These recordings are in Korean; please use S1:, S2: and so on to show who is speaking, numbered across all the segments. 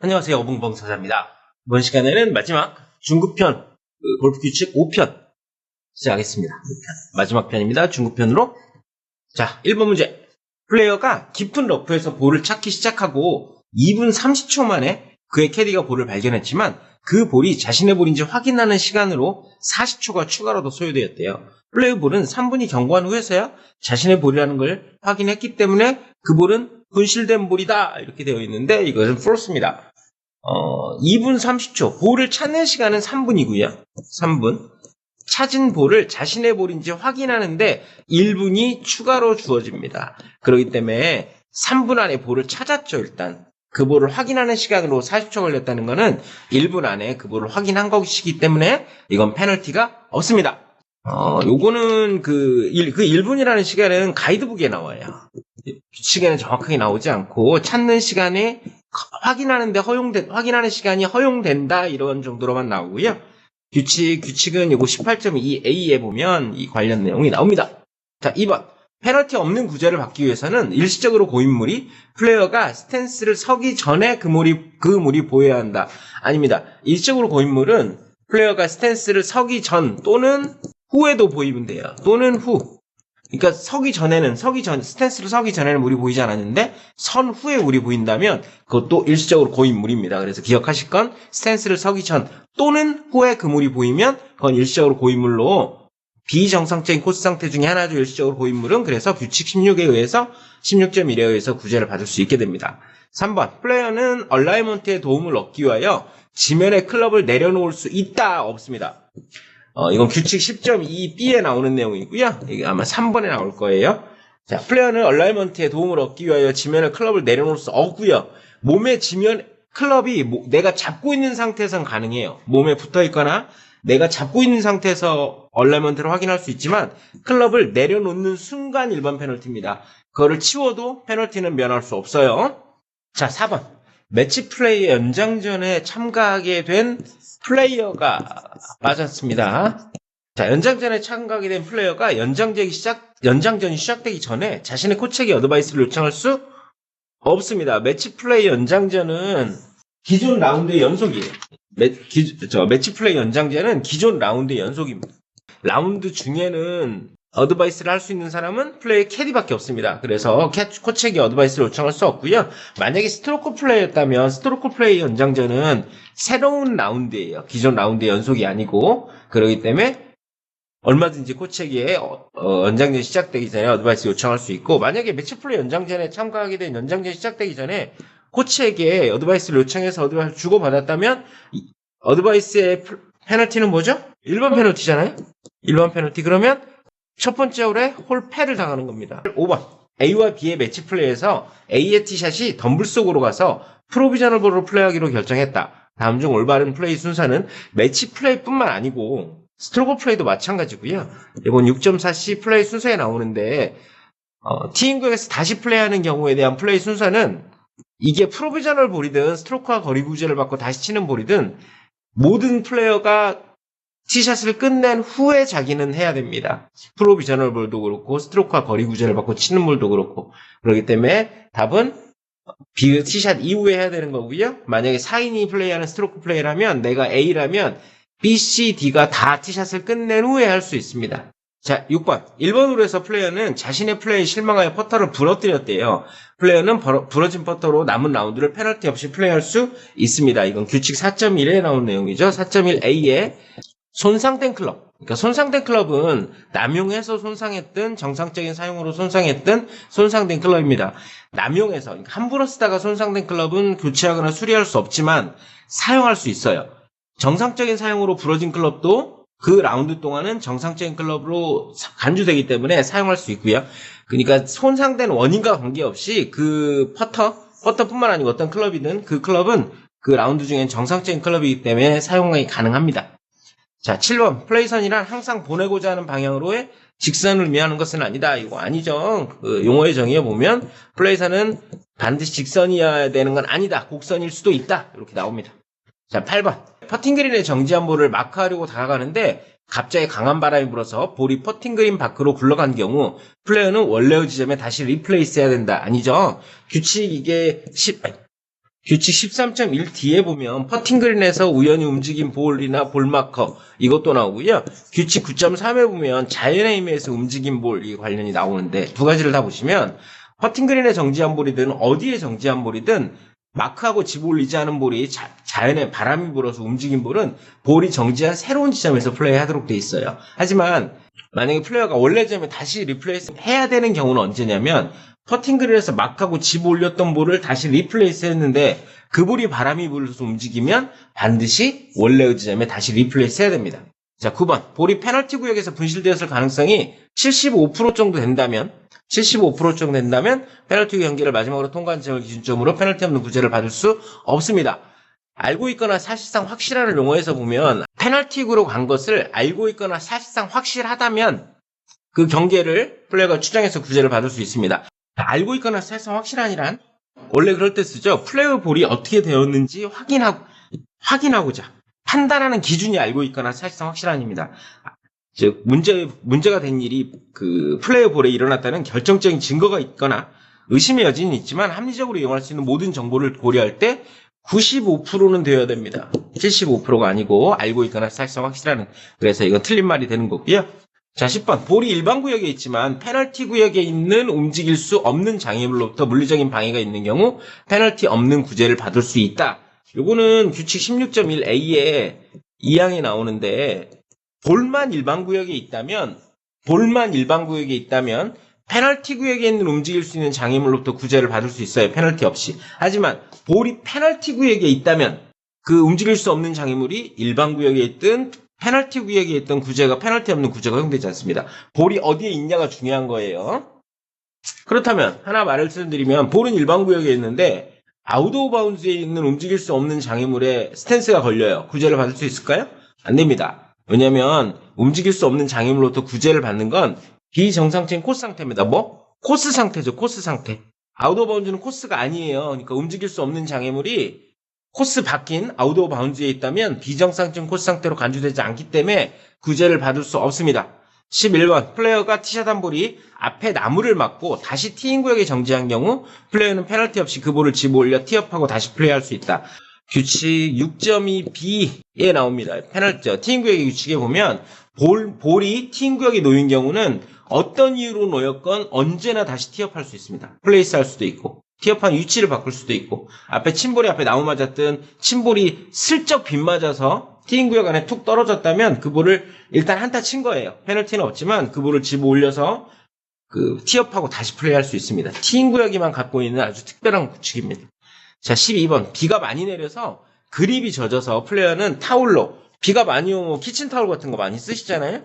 S1: 안녕하세요. 어붕벙사자입니다. 이번 시간에는 마지막 중급편 골프 규칙 5편 시작하겠습니다. 5편. 마지막 편입니다. 중급편으로. 자, 1번 문제. 플레이어가 깊은 러프에서 볼을 찾기 시작하고 2분 30초 만에 그의 캐디가 볼을 발견했지만 그 볼이 자신의 볼인지 확인하는 시간으로 40초가 추가로 더 소요되었대요. 플레이어 볼은 3분이 경고한 후에서야 자신의 볼이라는 걸 확인했기 때문에 그 볼은 분실된 볼이다 이렇게 되어 있는데 이것은 false입니다. 2분 30초. 볼을 찾는 시간은 3분이고요. 3분. 찾은 볼을 자신의 볼인지 확인하는데 1분이 추가로 주어집니다. 그렇기 때문에 3분 안에 볼을 찾았죠, 일단. 그 볼을 확인하는 시간으로 40초 걸렸다는 것은 1분 안에 그 볼을 확인한 것이기 때문에 이건 페널티가 없습니다. 요거는 그 1분이라는 시간은 가이드북에 나와요. 규칙에는 정확하게 나오지 않고 찾는 시간에 확인하는 시간이 허용된다 이런 정도로만 나오고요. 규칙은 요거 18.2a에 보면 이 관련 내용이 나옵니다. 자, 2번. 페널티 없는 구제를 받기 위해서는 일시적으로 고인물이 플레이어가 스탠스를 서기 전에 그 물이 보여야 한다. 아닙니다. 일시적으로 고인물은 플레이어가 스탠스를 서기 전 또는 후에도 보이면 돼요. 또는 후. 그러니까 스탠스를 서기 전에는 물이 보이지 않았는데 선 후에 물이 보인다면 그것도 일시적으로 고인물입니다. 그래서 기억하실 건 스탠스를 서기 전 또는 후에 그 물이 보이면 그건 일시적으로 고인물로 비정상적인 코스 상태 중에 하나죠. 일시적으로 고인물은. 그래서 규칙 16.1에 의해서 구제를 받을 수 있게 됩니다. 3번. 플레이어는 얼라이먼트의 도움을 얻기 위하여 지면에 클럽을 내려놓을 수 있다. 없습니다. 이건 규칙 10.2b에 나오는 내용이고요. 이게 아마 3번에 나올 거예요. 자, 플레이어는 얼라이먼트의 도움을 얻기 위하여 지면에 클럽을 내려놓을 수 없고요. 몸에 클럽이 내가 잡고 있는 상태에선 가능해요. 몸에 붙어 있거나 내가 잡고 있는 상태에서 얼라이먼트를 확인할 수 있지만 클럽을 내려놓는 순간 일반 페널티입니다. 그거를 치워도 페널티는 면할 수 없어요. 자, 4번. 매치 플레이 연장전에 참가하게 된 플레이어가 빠졌습니다. 자, 연장전에 참가하게 된 플레이어가 연장전이 시작되기 전에 자신의 코치에게 어드바이스를 요청할 수 없습니다. 매치 플레이 연장전은 기존 라운드의 연속이에요. 매치 플레이 연장전은 기존 라운드의 연속입니다. 라운드 중에는 어드바이스를 할 수 있는 사람은 플레이 캐디밖에 없습니다. 그래서 코치에게 어드바이스를 요청할 수 없고요. 만약에 스트로크 플레이였다면 스트로크 플레이 연장전은 새로운 라운드예요. 기존 라운드의 연속이 아니고. 그렇기 때문에 얼마든지 코치에게 연장전 시작되기 전에 어드바이스 요청할 수 있고, 만약에 매치 플레이 연장전에 참가하게 된 연장전 시작되기 전에 코치에게 어드바이스를 요청해서 어드바이스를 주고받았다면 어드바이스의 페널티는 뭐죠? 1번 페널티잖아요. 1번 페널티. 그러면 첫 번째 홀에 홀 패를 당하는 겁니다. 5번. A와 B의 매치 플레이에서 A의 티샷이 덤블 속으로 가서 프로비저널 볼로 플레이하기로 결정했다. 다음 중 올바른 플레이 순서는 매치 플레이뿐만 아니고 스트로크 플레이도 마찬가지고요. 이건 6.4C 플레이 순서에 나오는데 티인 구역에서 다시 플레이하는 경우에 대한 플레이 순서는 이게 프로비저널 볼이든 스트로크와 거리 구제를 받고 다시 치는 볼이든 모든 플레이어가 티샷을 끝낸 후에 자기는 해야 됩니다. 프로비저널 볼도 그렇고 스트로크와 거리 구제를 받고 치는 볼도 그렇고. 그렇기 때문에 답은 B 티샷 이후에 해야 되는 거고요. 만약에 4인이 플레이하는 스트로크 플레이라면 내가 A라면 B, C, D가 다 티샷을 끝낸 후에 할 수 있습니다. 자, 6번. 1번 홀에서 플레이어는 자신의 플레이에 실망하여 퍼터를 부러뜨렸대요. 플레이어는 부러진 퍼터로 남은 라운드를 페널티 없이 플레이할 수 있습니다. 이건 규칙 4.1에 나온 내용이죠. 4.1a에 손상된 클럽. 그러니까 손상된 클럽은 남용해서 손상했든 정상적인 사용으로 손상했든 손상된 클럽입니다. 남용해서, 그러니까 함부로 쓰다가 손상된 클럽은 교체하거나 수리할 수 없지만 사용할 수 있어요. 정상적인 사용으로 부러진 클럽도 그 라운드 동안은 정상적인 클럽으로 간주되기 때문에 사용할 수 있고요. 그러니까 손상된 원인과 관계없이 그 퍼터뿐만 아니고 어떤 클럽이든 그 클럽은 그 라운드 중엔 정상적인 클럽이기 때문에 사용이 가능합니다. 자, 7번. 플레이선이란 항상 보내고자 하는 방향으로의 직선을 의미하는 것은 아니다. 이거 아니죠. 그 용어의 정의에 보면 플레이선은 반드시 직선이어야 되는 건 아니다. 곡선일 수도 있다. 이렇게 나옵니다. 자, 8번. 퍼팅그린에 정지한 볼을 마크하려고 다가가는데 갑자기 강한 바람이 불어서 볼이 퍼팅그린 밖으로 굴러간 경우 플레이어는 원래의 지점에 다시 리플레이스 해야 된다. 아니죠. 규칙 이게 규칙 13.1D에 보면 퍼팅그린에서 우연히 움직인 볼이나 볼마커 이것도 나오고요. 규칙 9.3에 보면 자연의 힘에서 움직인 볼 이 관련이 나오는데 두 가지를 다 보시면 퍼팅그린에 정지한 볼이든 어디에 정지한 볼이든 마크하고 집 올리지 않은 볼이 자연의 바람이 불어서 움직인 볼은 볼이 정지한 새로운 지점에서 플레이하도록 돼 있어요. 하지만 만약에 플레이어가 원래 점에 다시 리플레이스 해야 되는 경우는 언제냐면 퍼팅그린에서 막하고 집 올렸던 볼을 다시 리플레이스 했는데 그 볼이 바람이 불어서 움직이면 반드시 원래의 지점에 다시 리플레이스 해야 됩니다. 자, 9번. 볼이 페널티 구역에서 분실되었을 가능성이 75% 정도 된다면 75% 정도 된다면 페널티 경기를 마지막으로 통과한 점을 기준점으로 페널티 없는 구제를 받을 수 없습니다. 알고 있거나 사실상 확실한을 용어에서 보면 페널티구로 간 것을 알고 있거나 사실상 확실하다면 그 경계를 플레이어가 추정해서 구제를 받을 수 있습니다. 알고 있거나 사실상 확실한이란 원래 그럴 때 쓰죠. 플레이어 볼이 어떻게 되었는지 확인하고자 판단하는 기준이 알고 있거나 사실상 확실한입니다. 즉 문제가 된 일이 그 플레이어 볼에 일어났다는 결정적인 증거가 있거나 의심의 여지는 있지만 합리적으로 이용할 수 있는 모든 정보를 고려할 때 95%는 되어야 됩니다. 75%가 아니고 알고 있거나 사실상 확실한. 그래서 이건 틀린 말이 되는 거고요. 자, 10번. 볼이 일반 구역에 있지만 페널티 구역에 있는 움직일 수 없는 장애물로부터 물리적인 방해가 있는 경우 페널티 없는 구제를 받을 수 있다. 요거는 규칙 16.1A에 2항에 나오는데 볼만 일반 구역에 있다면 페널티 구역에 있는 움직일 수 있는 장애물로부터 구제를 받을 수 있어요. 페널티 없이. 하지만 볼이 페널티 구역에 있다면 그 움직일 수 없는 장애물이 일반 구역에 있든 페널티 구역에 있던 구제가 페널티 없는 구제가 허용되지 않습니다. 볼이 어디에 있냐가 중요한 거예요. 그렇다면 하나 말씀드리면 볼은 일반 구역에 있는데 아웃 오브 바운드에 있는 움직일 수 없는 장애물에 스탠스가 걸려요. 구제를 받을 수 있을까요? 안 됩니다. 왜냐하면 움직일 수 없는 장애물로부터 구제를 받는 건 비정상적인 코스 상태입니다. 코스 상태죠. 코스 상태. 아웃 오브 바운드는 코스가 아니에요. 그러니까 움직일 수 없는 장애물이 코스 바뀐 아웃 오브 바운드에 있다면 비정상적인 코스 상태로 간주되지 않기 때문에 구제를 받을 수 없습니다. 11번. 플레이어가 티샷 한 볼이 앞에 나무를 맞고 다시 티인 구역에 정지한 경우 플레이어는 페널티 없이 그 볼을 집어 올려 티업하고 다시 플레이할 수 있다. 규칙 6.2B에 나옵니다. 페널티. 티인 구역의 규칙에 보면 볼이 티인 구역에 놓인 경우는 어떤 이유로 놓였건 언제나 다시 티업할 수 있습니다. 플레이스 할 수도 있고 티업한 위치를 바꿀 수도 있고 앞에 침볼이 앞에 나무 맞았든 침볼이 슬쩍 빗 맞아서 티인 구역 안에 툭 떨어졌다면 그 볼을 일단 한타 친 거예요. 페널티는 없지만 그 볼을 집어 올려서 그 티업하고 다시 플레이할 수 있습니다. 티인 구역이만 갖고 있는 아주 특별한 규칙입니다. 자, 12번. 비가 많이 내려서 그립이 젖어서 플레이어는 타올로 비가 많이 오면 키친타올 같은 거 많이 쓰시잖아요.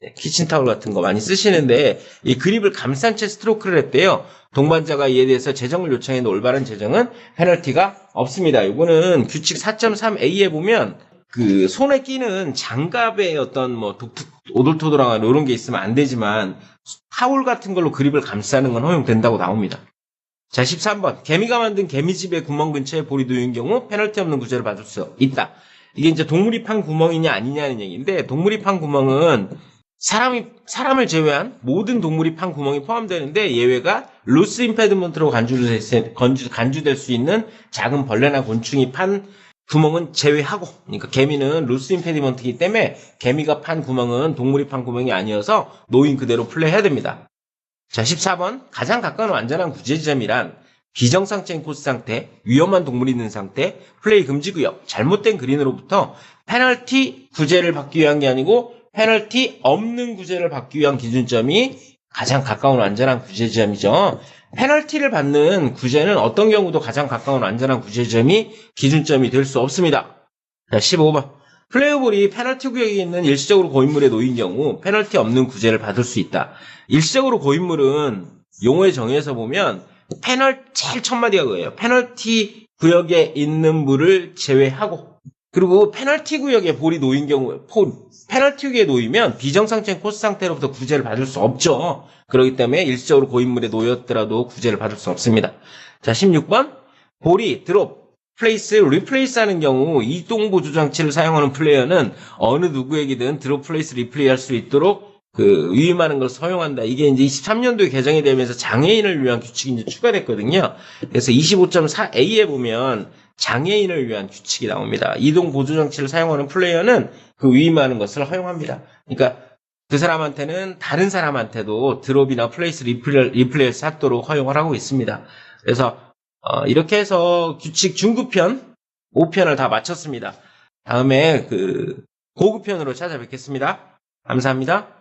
S1: 네, 키친타올 같은 거 많이 쓰시는데 이 그립을 감싼 채 스트로크를 했대요. 동반자가 이에 대해서 재정을 요청했는데 올바른 재정은 페널티가 없습니다. 이거는 규칙 4.3A에 보면 그 손에 끼는 장갑에 어떤 오돌토돌한 이런 게 있으면 안 되지만 타올 같은 걸로 그립을 감싸는 건 허용된다고 나옵니다. 자, 13번. 개미가 만든 개미집의 구멍 근처에 볼이 놓인 경우 페널티 없는 구제를 받을 수 있다. 이게 이제 동물이 판 구멍이냐 아니냐는 얘기인데 동물이 판 구멍은 사람을 제외한 모든 동물이 판 구멍이 포함되는데 예외가 루스 임패드먼트로 간주될 수 있는 작은 벌레나 곤충이 판 구멍은 제외하고, 그러니까 개미는 루스 임패드먼트이기 때문에 개미가 판 구멍은 동물이 판 구멍이 아니어서 놓인 그대로 플레이해야 됩니다. 자, 14번. 가장 가까운 완전한 구제 지점이란 비정상적인 코스 상태, 위험한 동물이 있는 상태, 플레이 금지 구역, 잘못된 그린으로부터 페널티 구제를 받기 위한 게 아니고 페널티 없는 구제를 받기 위한 기준점이 가장 가까운 안전한 구제 지점이죠. 페널티를 받는 구제는 어떤 경우도 가장 가까운 안전한 구제 지점이 기준점이 될 수 없습니다. 자, 15번. 플레이어볼이 페널티 구역에 있는 일시적으로 고인물에 놓인 경우 페널티 없는 구제를 받을 수 있다. 일시적으로 고인물은 용어의 정의에서 보면 제일 첫 마디가 그거예요. 페널티 구역에 있는 물을 제외하고 그리고 페널티 구역에 볼이 놓인 경우 페널티 구역에 놓이면 비정상적인 코스 상태로부터 구제를 받을 수 없죠. 그렇기 때문에 일시적으로 고인물에 놓였더라도 구제를 받을 수 없습니다. 자, 16번. 볼이 드롭, 플레이스, 리플레이스 하는 경우 이동 보조 장치를 사용하는 플레이어는 어느 누구에게든 드롭, 플레이스, 리플레이 할 수 있도록 위임하는 것을 허용한다. 이게 이제 23년도에 개정이 되면서 장애인을 위한 규칙이 이제 추가됐거든요. 그래서 25.4A에 보면 장애인을 위한 규칙이 나옵니다. 이동 보조 장치를 사용하는 플레이어는 그 위임하는 것을 허용합니다. 그러니까 그 사람한테는 다른 사람한테도 드롭이나 플레이스 리플레이스 하도록 허용을 하고 있습니다. 그래서 이렇게 해서 규칙 중급편 5편을 다 마쳤습니다. 다음에 고급편으로 찾아뵙겠습니다. 감사합니다.